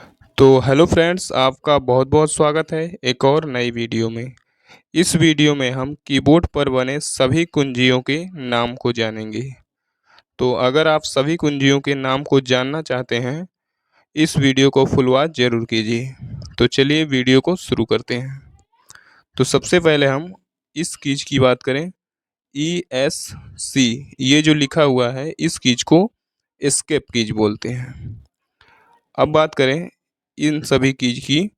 तो hello friends, आपका बहुत-बहुत स्वागत है एक और नई वीडियो में। इस वीडियो में हम कीबोर्ड पर बने सभी कुंजियों के नाम को जानेंगे। तो अगर आप सभी कुंजियों के नाम को जानना चाहते हैं, इस वीडियो को फुल वॉच ज़रूर कीजिए। तो चलिए वीडियो को शुरू करते हैं। तो सबसे पहले हम इस कीज की बात करें, ESC, ये जो लिखा हुआ है इस कीज को एस्केप कीज बोलते हैं। अब बात करें इन सभी कीज की,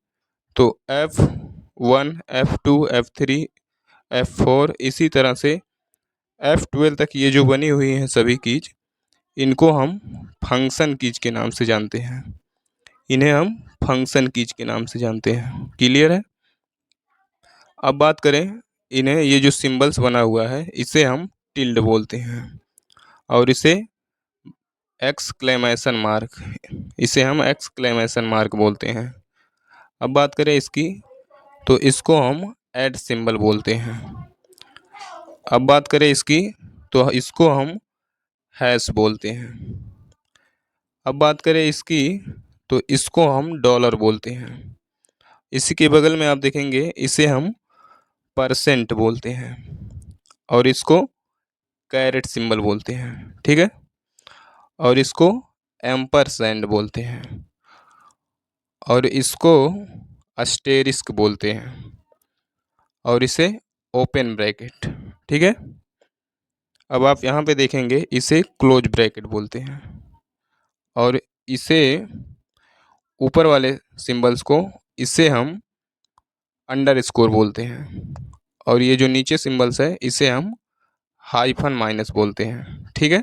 तो F1, F2, F3, F4 इसी तरह से F12 तक ये जो बनी हुई हैं सभी कीज, इनको हम फंक्शन कीज के नाम से जानते हैं। इन्हें हम फंक्शन कीज के नाम से जानते हैं। क्लियर है? अब बात करें इन्हें, ये जो सिंबल्स बना हुआ है इसे हम टिल्ड बोलते हैं और इसे हम एक्सक्लेमेशन मार्क बोलते हैं। अब बात करें इसकी, तो इसको हम ऐड सिंबल बोलते हैं। अब बात करें इसकी, तो इसको हम हैश बोलते हैं। अब बात करें इसकी, तो इसको हम डॉलर बोलते हैं। इसी के बगल में आप देखेंगे इसे हम परसेंट बोलते हैं और इसको कैरेट सिंबल बोलते हैं। ठीक है? और इसको एम्परसैंड बोलते हैं और इसको अस्टेरिस्क बोलते हैं और इसे ओपन ब्रैकेट। ठीक है? अब आप यहाँ पे देखेंगे इसे क्लोज ब्रैकेट बोलते हैं और इसे ऊपर वाले सिंबल्स को इसे हम अंडरस्कोर बोलते हैं और ये जो नीचे सिंबल्स है इसे हम हाइफन माइनस बोलते हैं। ठीक है?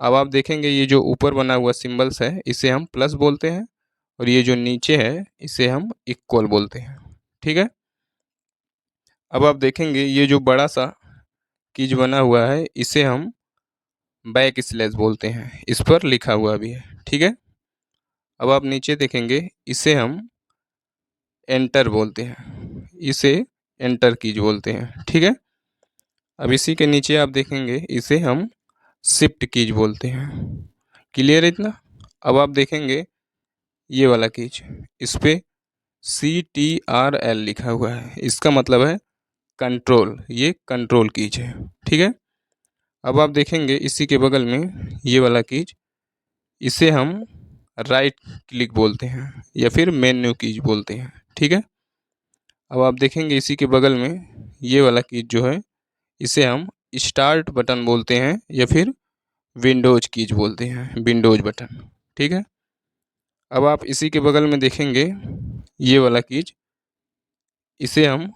अब आप देखेंगे ये जो ऊपर बना हुआ सिंबल्स है इसे हम प्लस बोलते हैं और ये जो नीचे है इसे हम इक्वल बोलते हैं। ठीक है? अब आप देखेंगे ये जो बड़ा सा कीज बना हुआ है इसे हम बैक स्लैश बोलते हैं, इस पर लिखा हुआ भी है। ठीक है? अब आप नीचे देखेंगे इसे हम एंटर बोलते हैं, इसे एंटर कीज बोलते हैं। ठीक है? अब इसी के नीचे आप देखेंगे इसे हम शिफ्ट कीज बोलते हैं। क्लियर है इतना? अब आप देखेंगे ये वाला कीज, इस पे CTRL लिखा हुआ है, इसका मतलब है कंट्रोल, ये कंट्रोल कीज है। ठीक है? अब आप देखेंगे इसी के बगल में ये वाला कीज, इसे हम राइट क्लिक बोलते हैं या फिर मेन्यू कीज बोलते हैं। ठीक है? अब आप देखेंगे इसी के बगल में ये वाला कीज जो है इसे हम स्टार्ट बटन बोलते हैं या फिर विंडोज कीज बोलते हैं, विंडोज बटन। ठीक है? अब आप इसी के बगल में देखेंगे ये वाला कीज, इसे हम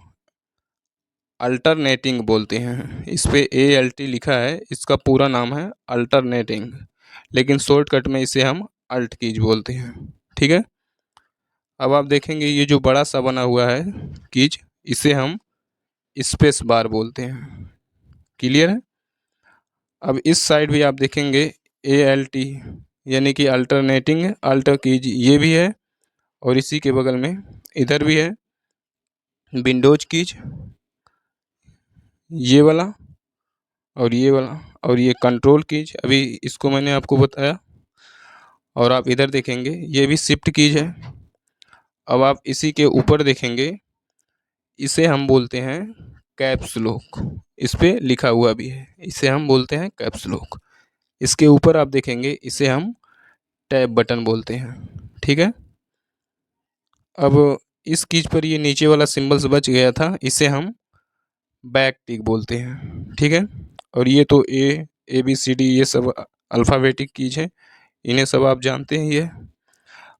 अल्टरनेटिंग बोलते हैं। इस पे ALT लिखा है, इसका पूरा नाम है अल्टरनेटिंग, लेकिन शॉर्टकट में इसे हम अल्ट कीज बोलते हैं। ठीक है? अब आप देखेंगे ये जो बड़ा सा बना हुआ है कीज, इसे हम स्पेस बार बोलते हैं। क्लियर है? अब इस साइड भी आप देखेंगे ALT यानी कि अल्टरनेटिंग अल्टर कीज ये भी है और इसी के बगल में इधर भी है विंडोज कीज, ये वाला और ये वाला, और ये कंट्रोल कीज अभी इसको मैंने आपको बताया। और आप इधर देखेंगे ये भी शिफ्ट कीज है। अब आप इसी के ऊपर देखेंगे इसे हम बोलते हैं कैप्स लॉक, इस पे लिखा हुआ भी है, इसे हम बोलते हैं कैप्स लॉक। इसके ऊपर आप देखेंगे इसे हम टैब बटन बोलते हैं। ठीक है? अब इस कीज पर ये नीचे वाला सिंबल्स बच गया था, इसे हम बैक टिक बोलते हैं। ठीक है? और ये तो ABCD ये सब अल्फ़ाबेटिक कीज है, इन्हें सब आप जानते ही है।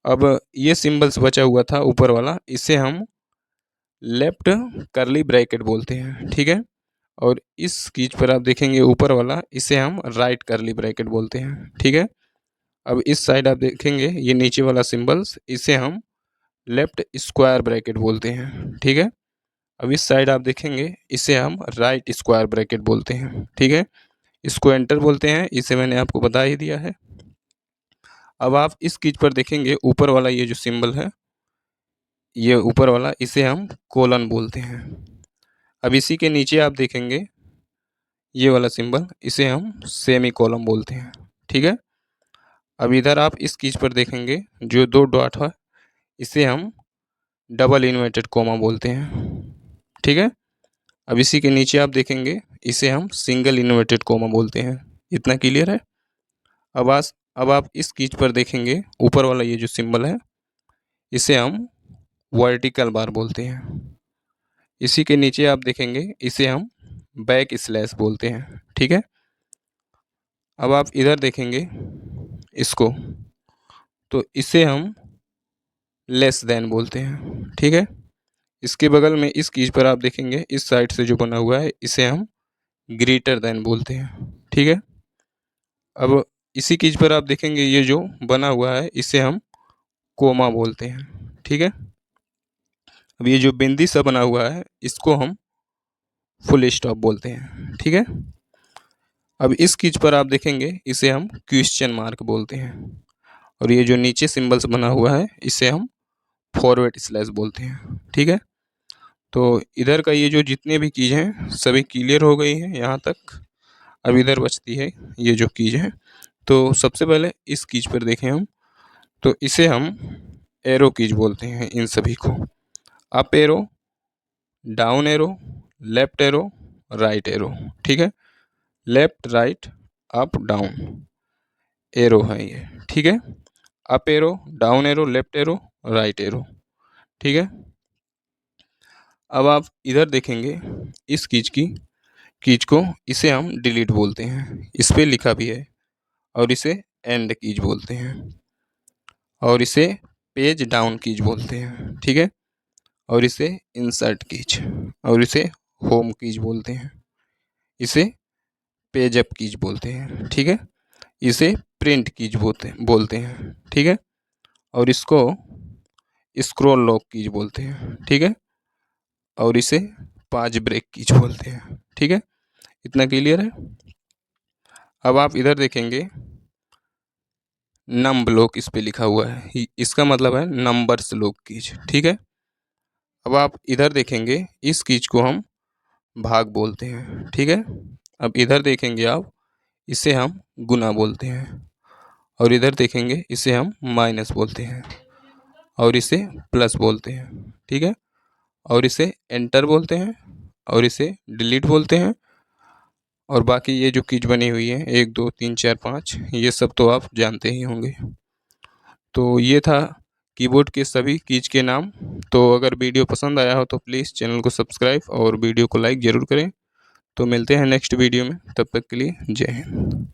अब ये सिंबल्स बचा हुआ था ऊपर वाला, इसे हम लेफ्ट कर्ली ब्रैकेट बोलते हैं। ठीक है? और इस कीज पर आप देखेंगे ऊपर वाला, इसे हम राइट कर्ली ब्रैकेट बोलते हैं। ठीक है? अब इस साइड आप देखेंगे ये नीचे वाला सिंबल्स, इसे हम लेफ्ट स्क्वायर ब्रैकेट बोलते हैं। ठीक है? अब इस साइड आप देखेंगे इसे हम राइट स्क्वायर ब्रैकेट बोलते हैं। ठीक है? इसको एंटर बोलते हैं, इसे मैंने आपको बता ही दिया है। अब आप इस कीज पर देखेंगे ऊपर वाला ये जो सिंबल है, ये ऊपर वाला, इसे हम कोलन बोलते हैं। अब इसी के नीचे आप देखेंगे ये वाला सिंबल, इसे हम सेमी कोलन बोलते हैं। ठीक है? अब इधर आप इस कीज पर देखेंगे जो 2 डॉट है, इसे हम डबल इन्वर्टेड कोमा बोलते हैं, ठीक है। अब इसी के नीचे आप देखेंगे, इसे हम सिंगल इन्वर्टेड कोमा बोलते हैं। इतना क्लियर है। अब आप इस कीज पर देखेंगे, ऊपर वाला ये जो सिंबल है, इसे हम वर्टिकल बार बोलते हैं। इसी के नीचे आप देखेंगे, इसे हम बैक स्लैश बोलते हैं, ठीक है। अब आप इधर देखेंगे इसको, तो इसे हम लेस देन बोलते हैं, ठीक है। इसके बगल में इस कीज पर आप देखेंगे, इस साइड से जो बना हुआ है, इसे हम ग्रेटर देन बोलते हैं, ठीक है। अब इसी कीज पर आप देखेंगे, ये जो बना हुआ है, इसे हम कोमा बोलते हैं, ठीक है। अब ये जो बिंदी सा बना हुआ है, इसको हम फुल स्टॉप बोलते हैं, ठीक है। अब इस कीज पर आप देखेंगे, इसे हम क्वेश्चन मार्क बोलते हैं। और ये जो नीचे सिंबल्स बना हुआ है, इसे हम फॉरवर्ड स्लैश बोलते हैं, ठीक है। तो इधर का ये जो जितने भी कीज हैं, सभी क्लियर हो गई हैं यहाँ तक। अब इधर बचती है ये जो कीज है। तो सबसे पहले इस कीज पर देखें हम, तो इसे हम एरो कीज बोलते हैं इन सभी को। Up arrow, down arrow, left arrow, right arrow, ठीक है। Left, right, up, down arrow है ये, ठीक है। Up arrow, down arrow, left arrow, right arrow, ठीक है। अब आप इधर देखेंगे, इस कीज को इसे हम डिलीट बोलते हैं, इस पे लिखा भी है। और इसे एंड कीज बोलते हैं। और इसे पेज डाउन कीज बोलते हैं, ठीक है। और इसे इंसर्ट कीज, और इसे होम कीज बोलते हैं। इसे पेज अप कीज बोलते हैं, ठीक है। इसे प्रिंट कीज बोलते हैं, ठीक है। और इसको स्क्रॉल लॉक कीज बोलते हैं, ठीक है। और इसे पाज ब्रेक कीज बोलते हैं, ठीक है। इतना क्लियर है। अब आप इधर देखेंगे, नम ब्लॉक इस पे लिखा हुआ है, इसका मतलब है नंबर्स लॉक कीज, ठीक है। अब आप इधर देखेंगे, इस कीज को हम भाग बोलते हैं, ठीक है। अब इधर देखेंगे आप, इसे हम गुना बोलते हैं। और इधर देखेंगे, इसे हम माइनस बोलते हैं। और इसे प्लस बोलते हैं, ठीक है। और इसे एंटर बोलते हैं। और इसे डिलीट बोलते हैं। और बाकी ये जो कीज बनी हुई है, 1 2 3 4 5, ये सब तो आप जानते ही होंगे। तो ये था कीबोर्ड के सभी कीज के नाम। तो अगर वीडियो पसंद आया हो तो प्लीज़ चैनल को सब्सक्राइब और वीडियो को लाइक ज़रूर करें। तो मिलते हैं नेक्स्ट वीडियो में, तब तक के लिए जय हिंद।